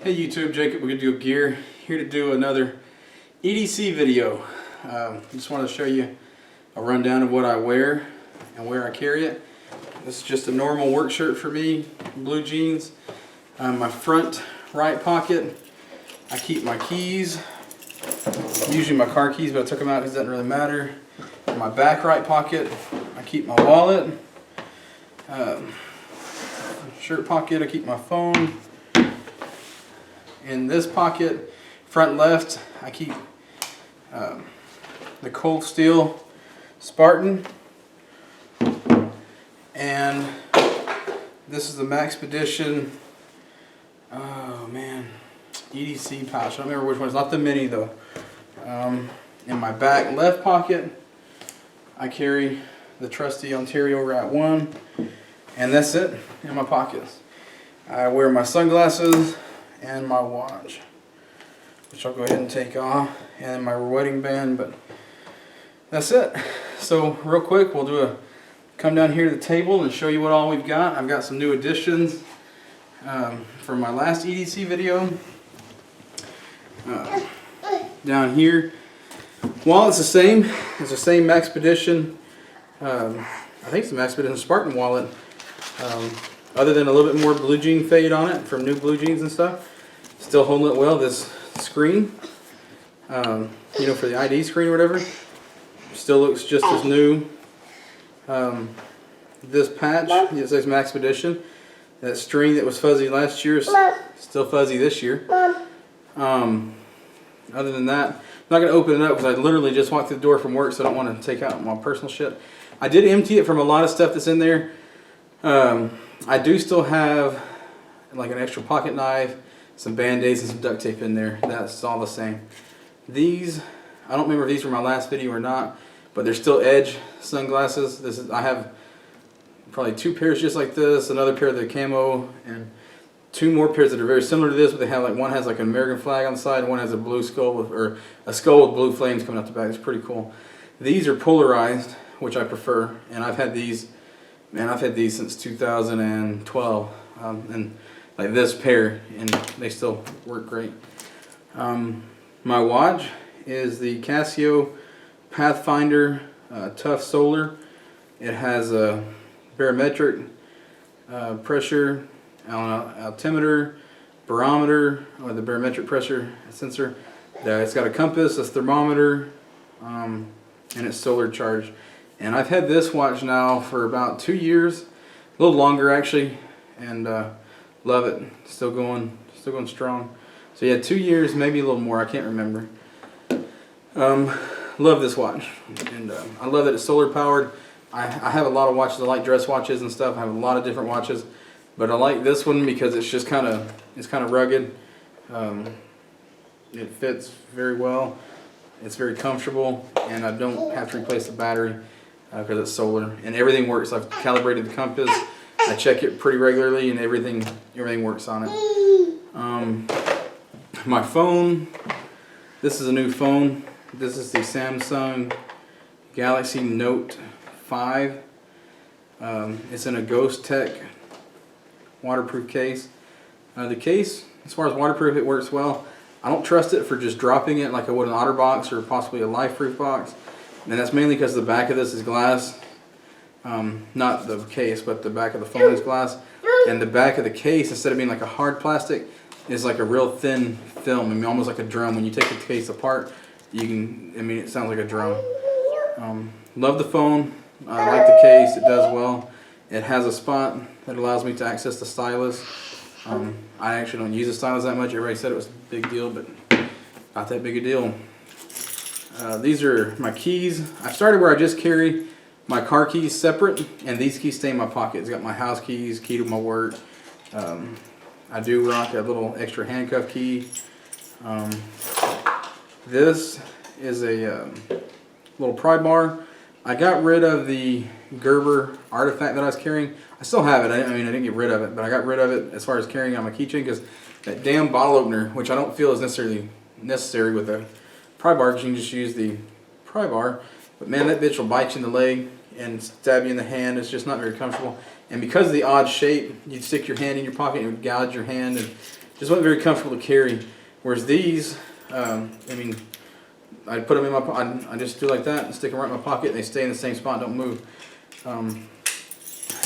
Hey YouTube, Jacob with Good Deal Gear, here to do another EDC video. Just wanted to show you a rundown of what I wear and where I carry it. This is just a normal work shirt for me, blue jeans. My front right pocket, I keep my keys, usually my car keys, but I took them out because it doesn't really matter. In my back right pocket, I keep my wallet. Shirt pocket, I keep my phone. In this pocket, front left, I keep the Cold Steel Spartan, and this is the Maxpedition, oh man, EDC pouch. I don't remember which one. It's not the mini though. In my back left pocket, I carry the trusty Ontario Rat 1, and that's it in my pockets. I wear my sunglasses and my watch, which I'll go ahead and take off, and my wedding band, but that's it. So real quick, we'll come down here to the table and show you what all we've got. I've got some new additions from my last EDC video. Down here, wallet's it's the same Maxpedition. I think it's the Maxpedition Spartan wallet. Other than a little bit more blue jean fade on it from new blue jeans and stuff. Still holding it well. This screen, you know, for the ID screen or whatever, still looks just as new. This patch, it says Maxpedition. That string that was fuzzy last year is still fuzzy this year. Other than that, I'm not going to open it up because I literally just walked through the door from work, so I don't want to take out my personal shit. I did empty it from a lot of stuff that's in there. I do still have like an extra pocket knife, some band-aids, and some duct tape in there. That's all the same. These, I don't remember if these were my last video or not, but they're still Edge sunglasses. I have probably two pairs just like this, another pair of the camo, and two more pairs that are very similar to this, but they have like, one has like an American flag on the side, and one has a blue skull or a skull with blue flames coming out the back. It's pretty cool. These are polarized, which I prefer, and I've had these. Man, I've had these since 2012, and like this pair, and they still work great. My watch is the Casio Pathfinder Tough Solar. It has a barometric pressure, altimeter, barometer, or the barometric pressure sensor. It's got a compass, a thermometer, and it's solar charged. And I've had this watch now for about 2 years, a little longer actually, and love it. Still going strong. So yeah, 2 years, maybe a little more. I can't remember. Love this watch, and I love that it's solar powered. I have a lot of watches. I like dress watches and stuff. I have a lot of different watches, but I like this one because it's just kind of rugged. It fits very well. It's very comfortable, and I don't have to replace the battery. Because it's solar, and everything works. I've calibrated the compass. I check it pretty regularly, and everything works on it. My phone. This is a new phone. This is the Samsung Galaxy Note 5. It's in a Ghost Tech waterproof case. The case, as far as waterproof, it works well. I don't trust it for just dropping it like I would an OtterBox or possibly a LifeProof box. And that's mainly because the back of this is glass. Not the case, but the back of the phone is glass. And the back of the case, instead of being like a hard plastic, is like a real thin film. I mean, almost like a drum. When you take the case apart, you can, I mean, it sounds like a drum. Love the phone. I like the case. It does well. It has a spot that allows me to access the stylus. I actually don't use the stylus that much. Everybody said it was a big deal, but not that big a deal. These are my keys. I started where I just carry my car keys separate, and these keys stay in my pocket. It's got my house keys, key to my work. I do rock a little extra handcuff key. This is a little pry bar. I got rid of the Gerber artifact that I was carrying. I still have it. I didn't get rid of it, but I got rid of it as far as carrying it on my keychain because that damn bottle opener, which I don't feel is necessarily necessary with a pry bar, because you can just use the pry bar, but man, that bitch will bite you in the leg and stab you in the hand. It's just not very comfortable. And because of the odd shape, you'd stick your hand in your pocket and it would gouge your hand, and just wasn't very comfortable to carry. Whereas these, I mean, I put them in I just do like that and stick them right in my pocket. And they stay in the same spot, don't move.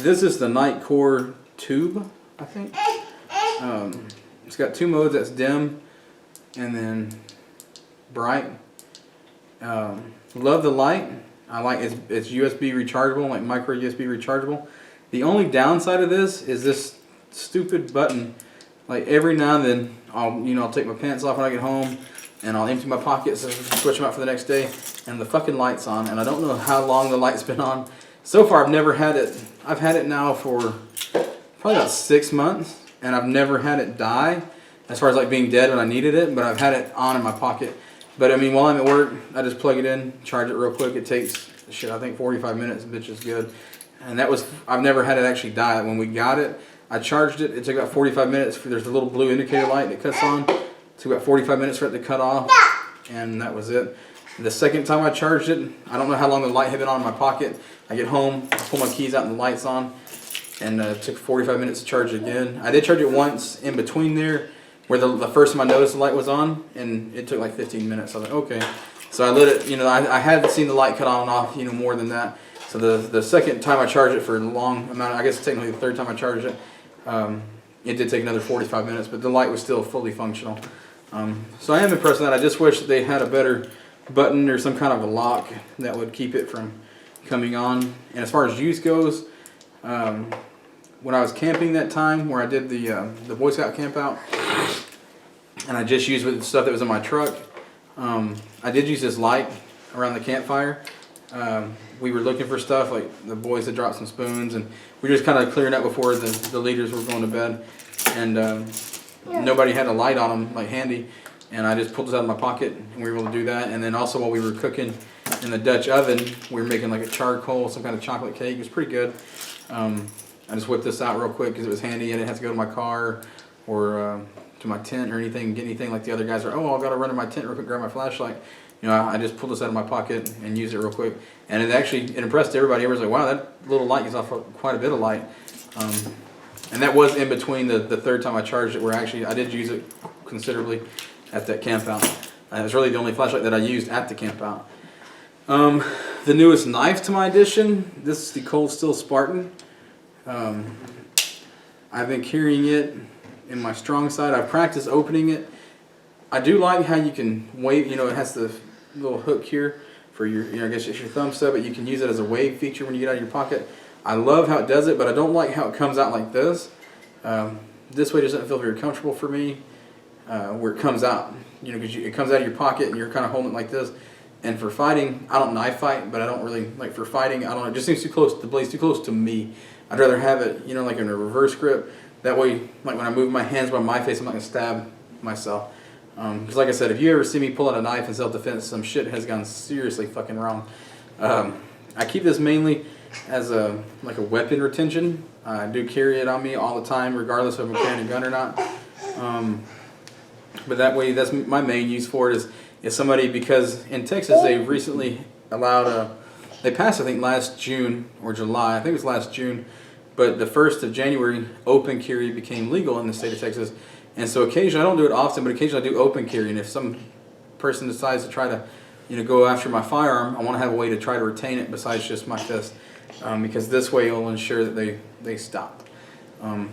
This is the Nitecore tube, I think. It's got 2 modes. That's dim and then bright. Love the light. I like it's USB rechargeable, like micro USB rechargeable. The only downside of this is this stupid button. Like every now and then, I'll take my pants off when I get home, and I'll empty my pockets and switch them out for the next day, and the fucking light's on, and I don't know how long the light's been on. So far, I've never had it. I've had it now for probably about 6 months, and I've never had it die, as far as like being dead when I needed it, but I've had it on in my pocket. But I mean, while I'm at work, I just plug it in, charge it real quick. It takes, shit, I think 45 minutes, bitch is good. And that was, I've never had it actually die. When we got it, I charged it, it took about 45 minutes. There's a little blue indicator light that cuts on. It took about 45 minutes for it to cut off, and that was it. The second time I charged it, I don't know how long the light had been on in my pocket. I get home, I pull my keys out and the light's on, and it took 45 minutes to charge it again. I did charge it once in between there, where the first time I noticed the light was on, and it took like 15 minutes. I was like, okay. So I lit it, I had seen the light cut on and off, more than that. So the second time I charged it for a long amount, I guess technically the third time I charged it, it did take another 45 minutes, but the light was still fully functional. So I am impressed with that. I just wish that they had a better button or some kind of a lock that would keep it from coming on. And as far as use goes, when I was camping that time where I did the Boy Scout camp out, and I just used the stuff that was in my truck, I did use this light around the campfire. We were looking for stuff, like the boys had dropped some spoons, and we were just kind of clearing up before the leaders were going to bed, and nobody had a light on them, like handy, and I just pulled this out of my pocket, and we were able to do that. And then also while we were cooking in the Dutch oven, we were making like a charcoal, some kind of chocolate cake. It was pretty good. I just whipped this out real quick because it was handy. I didn't have to go to my car or to my tent or anything, get anything like the other guys are. Oh, I've got to run to my tent real quick, grab my flashlight. I just pulled this out of my pocket and used it real quick, and it impressed everybody. Everyone's like, wow, that little light gives off quite a bit of light. And that was in between the third time I charged it, where actually I did use it considerably at that camp out. It was really the only flashlight that I used at the camp out. The newest knife to my addition, this is the Cold Steel Spartan. I've been carrying it in my strong side. I've practiced opening it. I do like how you can wave, it has the little hook here for your, I guess it's your thumb stud, but you can use it as a wave feature when you get out of your pocket. I love how it does it, but I don't like how it comes out like this. This way doesn't feel very comfortable for me, where it comes out, because it comes out of your pocket and you're kind of holding it like this. And for fighting, I don't knife fight, but I don't really, like for fighting, I don't know, it just seems too close, the blade's too close to me. I'd rather have it, like in a reverse grip. That way, like when I move my hands by my face, I'm not going to stab myself. Because like I said, if you ever see me pull out a knife in self-defense, some shit has gone seriously fucking wrong. I keep this mainly as a weapon retention. I do carry it on me all the time, regardless of if I'm carrying a gun or not. But that way, that's my main use for it is somebody, because in Texas they've recently allowed they passed, I think, last June or July. I think it was last June. But the 1st of January, open carry became legal in the state of Texas. And so occasionally, I don't do it often, but occasionally I do open carry. And if some person decides to try to, go after my firearm, I want to have a way to try to retain it besides just my fist. Because this way it will ensure that they stop. Like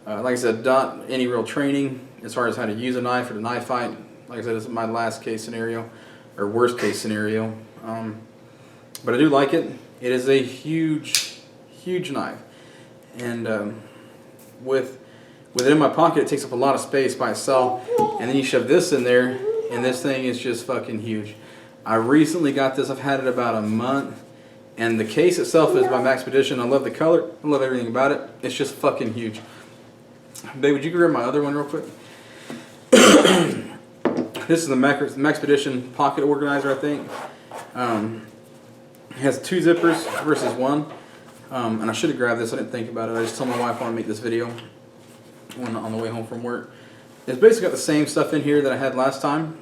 I said, not any real training as far as how to use a knife or to knife fight. Like I said, this is my last case scenario, or worst case scenario. But I do like it. It is a huge, huge knife. And with it in my pocket, it takes up a lot of space by itself. And then you shove this in there, and this thing is just fucking huge. I recently got this. I've had it about a month. And the case itself is by Maxpedition. I love the color. I love everything about it. It's just fucking huge. Babe, would you grab my other one real quick? This is the Maxpedition pocket organizer, I think. It has 2 zippers versus 1. And I should have grabbed this. I didn't think about it. I just told my wife I want to make this video on the way home from work. It's basically got the same stuff in here that I had last time.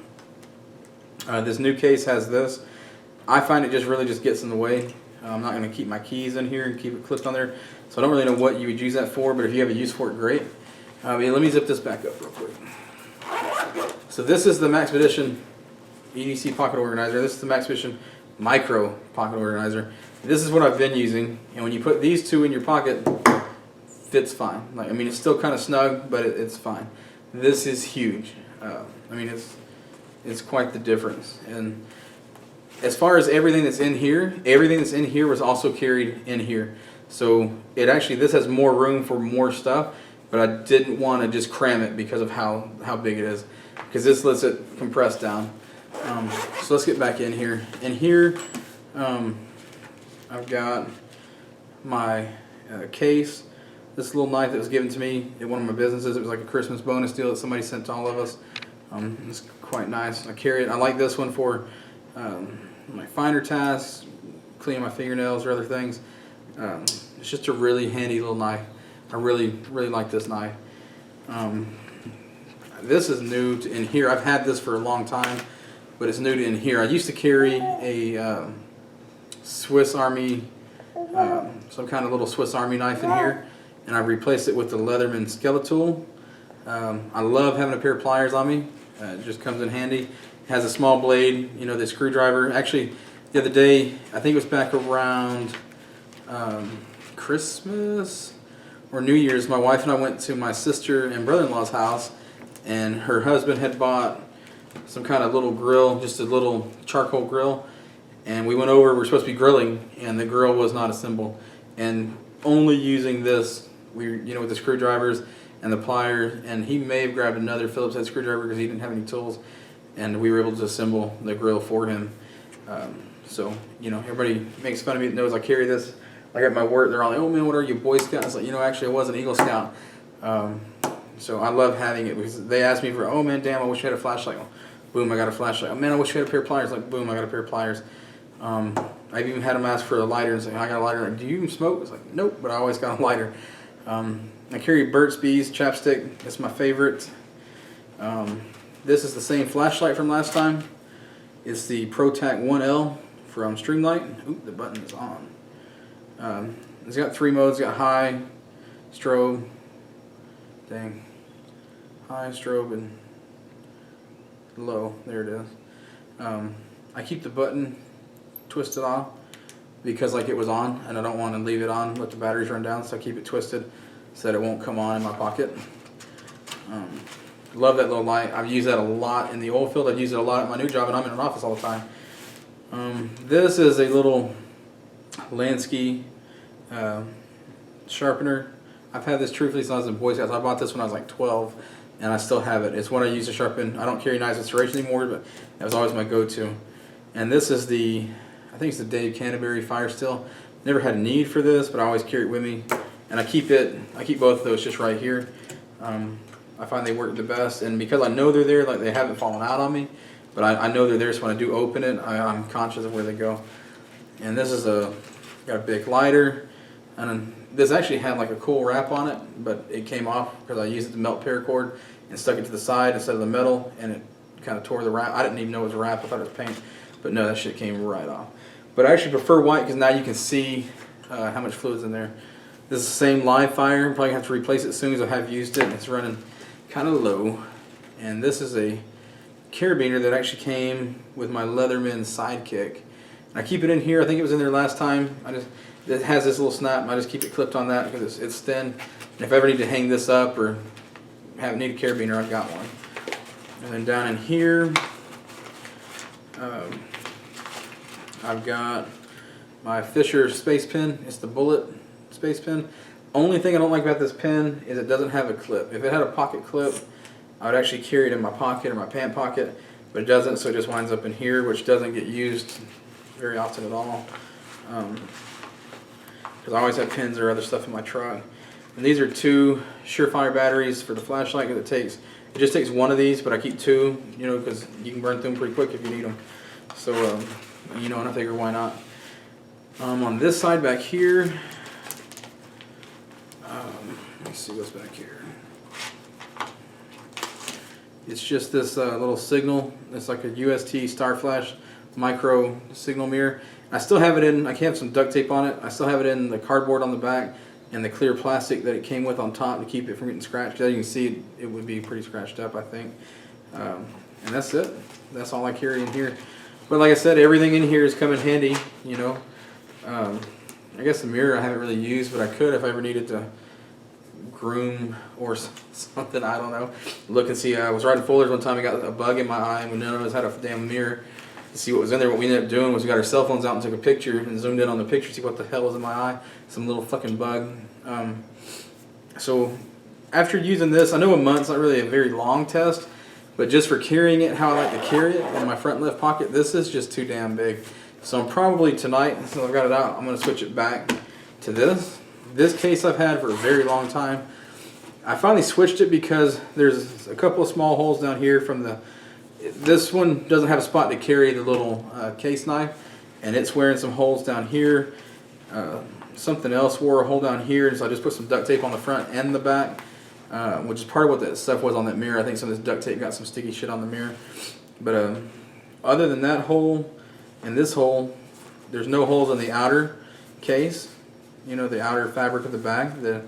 This new case has this. I find it just gets in the way. I'm not going to keep my keys in here and keep it clipped on there. So I don't really know what you would use that for, but if you have a use for it, great. Yeah, let me zip this back up real quick. So this is the Maxpedition EDC pocket organizer. This is the Maxpedition Micro pocket organizer. This is what I've been using, and when you put these two in your pocket, fits fine. Like, I mean, it's still kind of snug, but it's fine. This is huge. I mean, it's quite the difference. And as far as everything that's in here was also carried in here. So it actually, this has more room for more stuff, but I didn't want to just cram it because of how big it is, because this lets it compress down. So let's get back in here. In here, I've got my case. This little knife that was given to me at one of my businesses. It was like a Christmas bonus deal that somebody sent to all of us. It's quite nice. I carry it. I like this one for my finer tasks, cleaning my fingernails or other things. It's just a really handy little knife. I really like this knife. This is new to in here. I've had this for a long time, but it's new to in here. I used to carry a Swiss Army, some kind of little Swiss Army knife in here, and I replaced it with the Leatherman Skeletool. I love having a pair of pliers on me. It just comes in handy. It has a small blade, you know, the screwdriver. Actually, the other day, I think it was back around Christmas or New Year's, my wife and I went to my sister and brother-in-law's house, and her husband had bought some kind of little grill, just a little charcoal grill, and we went over. We were supposed to be grilling, and the grill was not assembled, and only using this, with the screwdrivers and the pliers, and he may have grabbed another Phillips head screwdriver because he didn't have any tools, and we were able to assemble the grill for him. So, everybody makes fun of me that knows I carry this. Like at my work, they're all like, "Oh man, what are you, Boy Scout?" It's like, actually I was an Eagle Scout. So I love having it because they asked me for, "Oh man, damn, I wish I had a flashlight." Well, boom, I got a flashlight. "Oh man, I wish I had a pair of pliers." Like, boom, I got a pair of pliers. I've even had them ask for a lighter and say, "I got a lighter." Like, "Do you even smoke?" It's like, "Nope," but I always got a lighter. I carry Burt's Bees chapstick. It's my favorite. This is the same flashlight from last time. It's the ProTac 1L from Streamlight. Oop, the button is on. It's got 3 modes. It's got high, strobe, high, strobe, and low. There it is. I keep the button twisted off because it was on, and I don't want to leave it on, let the batteries run down, so I keep it twisted so that it won't come on in my pocket. Love that little light. I've used that a lot in the oil field. I've used it a lot at my new job, and I'm in an office all the time. This is a little Lansky sharpener. I've had this truthfully since I was in Boy Scouts. I bought this when I was like 12, and I still have it. It's what I use to sharpen. I don't carry knives with serration anymore, but that was always my go-to. And this is I think it's the Dave Canterbury Fire Steel. Never had a need for this, but I always carry it with me. And I keep both of those just right here. I find they work the best, and because I know they're there, they haven't fallen out on me, but I know they're there, so when I do open it, I'm conscious of where they go. And this is got a big lighter, and this actually had a cool wrap on it, but it came off because I used it to melt paracord and stuck it to the side instead of the metal, and it kind of tore the wrap. I didn't even know it was a wrap. I thought it was paint, but no, that shit came right off. But I actually prefer white because now you can see how much fluid's in there. This is the same live fire. I'm probably going to have to replace it as soon as I have used it. It's running kind of low. And this is a carabiner that actually came with my Leatherman Sidekick. And I keep it in here. I think it was in there last time. It has this little snap, and I just keep it clipped on that because it's thin. And if I ever need to hang this up or need a carabiner, I've got one. And then down in here, I've got my Fisher space pen. It's the Bullet space pen. Only thing I don't like about this pen is it doesn't have a clip. If it had a pocket clip, I would actually carry it in my pocket or my pant pocket, but it doesn't, so it just winds up in here, which doesn't get used very often at all. Because I always have pens or other stuff in my truck. And these are 2 Surefire batteries for the flashlight, because it just takes 1 of these, but I keep 2, because you can burn through them pretty quick if you need them. So, and I figure why not. On this side back here, let's see what's back here. It's just this little signal. It's like a UST Star Flash micro signal mirror. I still have it in, I have some duct tape on it. I still have it in the cardboard on the back and the clear plastic that it came with on top to keep it from getting scratched. As you can see, it would be pretty scratched up, I think. And that's it. That's all I carry in here. But like I said, everything in here is coming handy, you know. I guess the mirror I haven't really used, but I could if I ever needed to groom or something, I don't know. Look and see. I was riding Fuller's one time, I got a bug in my eye, and none of us had a damn mirror to see what was in there. What we ended up doing was we got our cell phones out and took a picture and zoomed in on the picture to see what the hell was in my eye. Some little fucking bug. So after using this, I know a month's not really a very long test, but just for carrying it how I like to carry it in my front left pocket, this is just too damn big. So I'm probably tonight, since I've got it out, I'm going to switch it back to this. This case I've had for a very long time. I finally switched it because there's a couple of small holes down here from the... This one doesn't have a spot to carry the little case knife, and it's wearing some holes down here. Something else wore a hole down here, so I just put some duct tape on the front and the back, which is part of what that stuff was on that mirror. I think some of this duct tape got some sticky shit on the mirror. But other than that hole and this hole, there's no holes in the outer case, you know, the outer fabric of the bag, the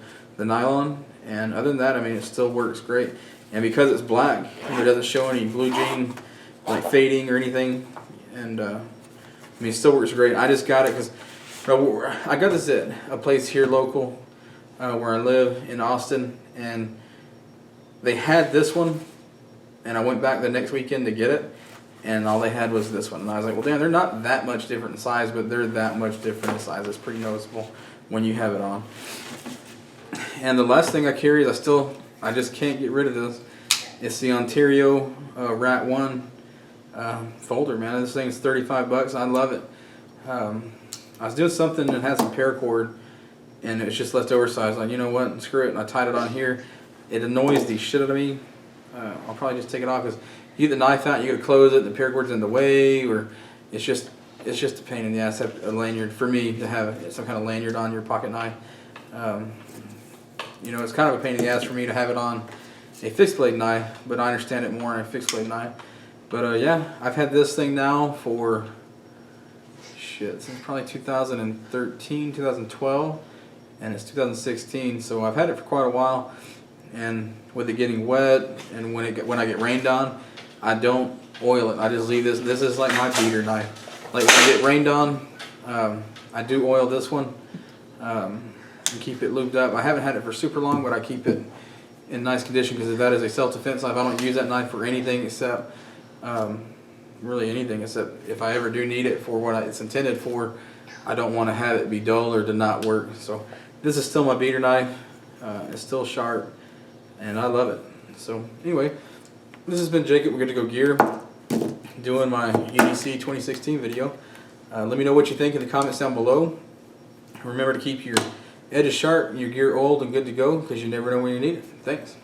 nylon. And other than that, I mean, it still works great. And because it's black, it doesn't show any blue jean like fading or anything. And I mean, it still works great. I just got it because I got this at a place here local where I live in Austin, and they had this one, and I went back the next weekend to get it, and all they had was this one. And I was like, well, damn, they're not that much different in size, but they're that much different in size. It's pretty noticeable when you have it on. And the last thing I carry is I just can't get rid of this. It's the Ontario Rat 1 folder, man. This thing's $35. I love it. I was doing something that had some paracord, and it was just left over, so I was like, you know what, screw it, and I tied it on here. It annoys the shit out of me. I'll probably just take it off, because you get the knife out, you gotta close it, the paracord's in the way, or it's just a pain in the ass to have a lanyard, for me, to have some kind of lanyard on your pocket knife. You know, it's kind of a pain in the ass for me to have it on a fixed blade knife, but I understand it more on a fixed blade knife. But yeah, I've had this thing now for since probably 2013, 2012, and it's 2016, so I've had it for quite a while. And with it getting wet, and when I get rained on, I don't oil it. I just leave this. This is like my beater knife. Like when I get rained on, I do oil this one and keep it lubed up. I haven't had it for super long, but I keep it in nice condition because that is a self-defense knife. I don't use that knife for anything except really anything, except if I ever do need it for what it's intended for. I don't want to have it be dull or to not work. So this is still my beater knife. It's still sharp, and I love it. So anyway, this has been Jacob. We're Good to Go Gear, doing my EDC 2016 video. Let me know what you think in the comments down below. Remember to keep your edges sharp and your gear oiled and good to go, because you never know when you need it. Thanks.